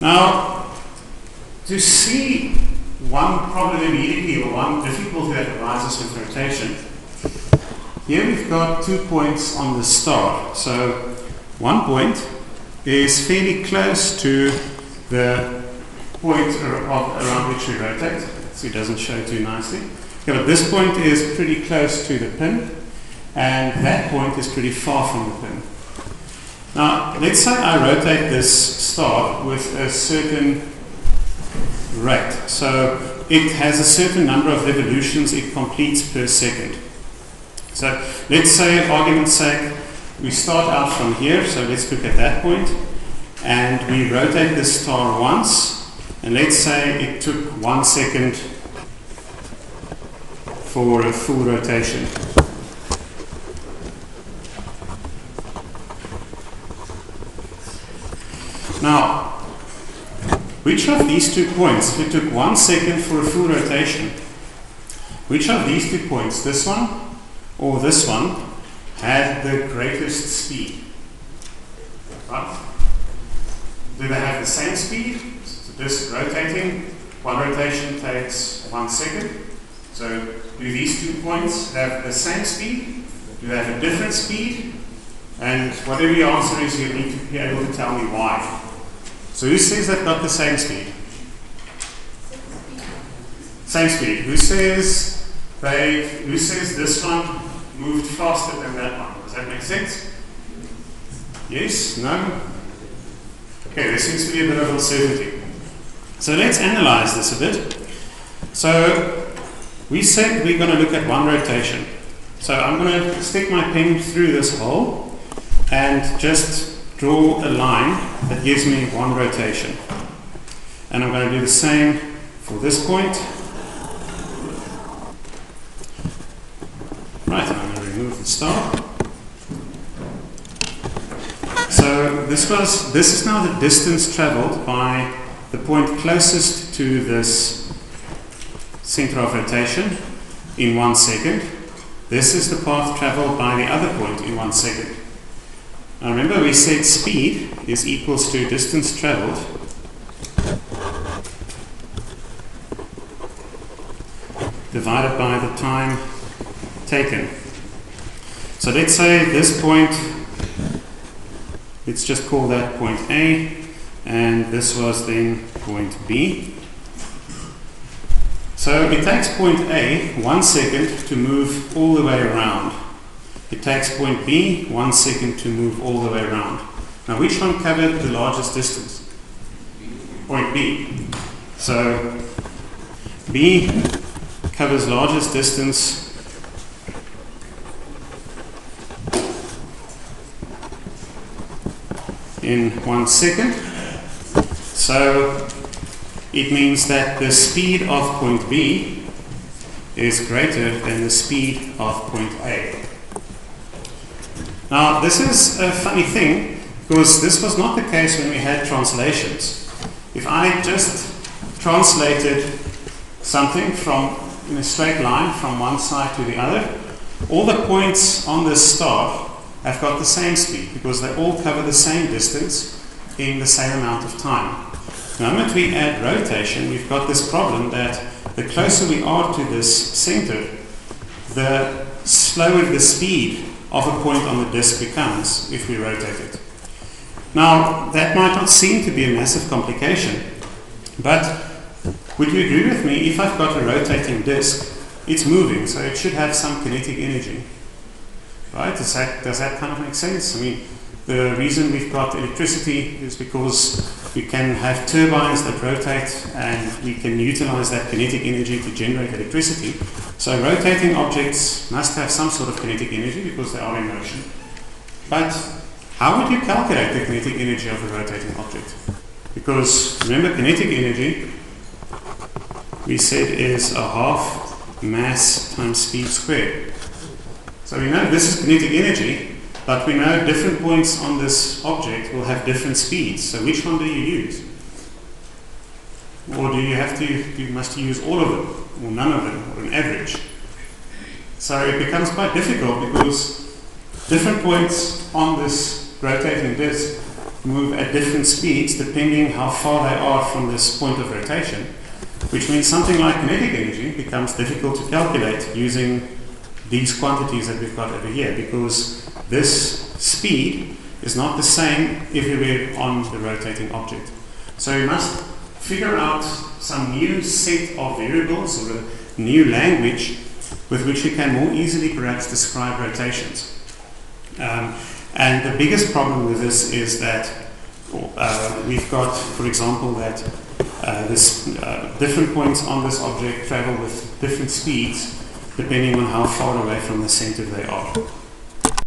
Now, to see one problem immediately or one difficulty that arises with rotation, here we've got 2 points on the star. So one point is fairly close to the point around which we rotate, so it doesn't show too nicely. Okay, but this point is pretty close to the pin, and that point is pretty far from the pin. Now, let's say I rotate this star with a certain rate. So it has a certain number of revolutions it completes per second. So let's say, for argument's sake, we start out from here, so let's look at that point, and we rotate this star once, and let's say it took 1 second for a full rotation. Now, which of these 2 points, if it took 1 second for a full rotation, which of these 2 points, this one or this one, had the greatest speed? Right? Do they have the same speed? So this rotating, one rotation takes 1 second. So do these 2 points have the same speed? Do they have a different speed? And whatever your answer is, you need to be able to tell me why. So who says they've got the same speed? Same speed. Who says this one moved faster than that one? Does that make sense? Yes? No? Okay, there seems to be a bit of uncertainty. So let's analyze this a bit. So we said we're going to look at one rotation. So I'm going to stick my pen through this hole and just draw a line that gives me one rotation. And I'm going to do the same for this point. Right, and I'm going to remove the star. So this is now the distance traveled by the point closest to this center of rotation in 1 second. This is the path traveled by the other point in 1 second. Now remember, we said speed is equals to distance traveled divided by the time taken. So let's say this point, let's just call that point A, and this was then point B. So it takes point A 1 second to move all the way around. It takes point B 1 second to move all the way around. Now which one covered the largest distance? Point B. So B covers largest distance in 1 second. So it means that the speed of point B is greater than the speed of point A. Now, this is a funny thing, because this was not the case when we had translations. If I just translated something in a straight line from one side to the other, all the points on this star have got the same speed, because they all cover the same distance in the same amount of time. The moment we add rotation, we've got this problem that the closer we are to this center, the slower the speed of a point on the disk becomes if we rotate it. Now, that might not seem to be a massive complication, but would you agree with me, if I've got a rotating disk, it's moving, so it should have some kinetic energy. Right? Does that kind of make sense? I mean, the reason we've got electricity is because we can have turbines that rotate, and we can utilize that kinetic energy to generate electricity. So rotating objects must have some sort of kinetic energy because they are in motion. But how would you calculate the kinetic energy of a rotating object? Because remember, kinetic energy, we said, is a half mass times speed squared. So we know this is kinetic energy, but we know different points on this object will have different speeds. So which one do you use? Or you must use all of them, or none of them, or an average. So it becomes quite difficult because different points on this rotating disk move at different speeds depending how far they are from this point of rotation, which means something like kinetic energy becomes difficult to calculate using these quantities that we've got over here, because this speed is not the same everywhere on the rotating object. So we must figure out some new set of variables or a new language with which we can more easily perhaps describe rotations. And the biggest problem with this is that we've got, for example, that different points on this object travel with different speeds depending on how far away from the center they are.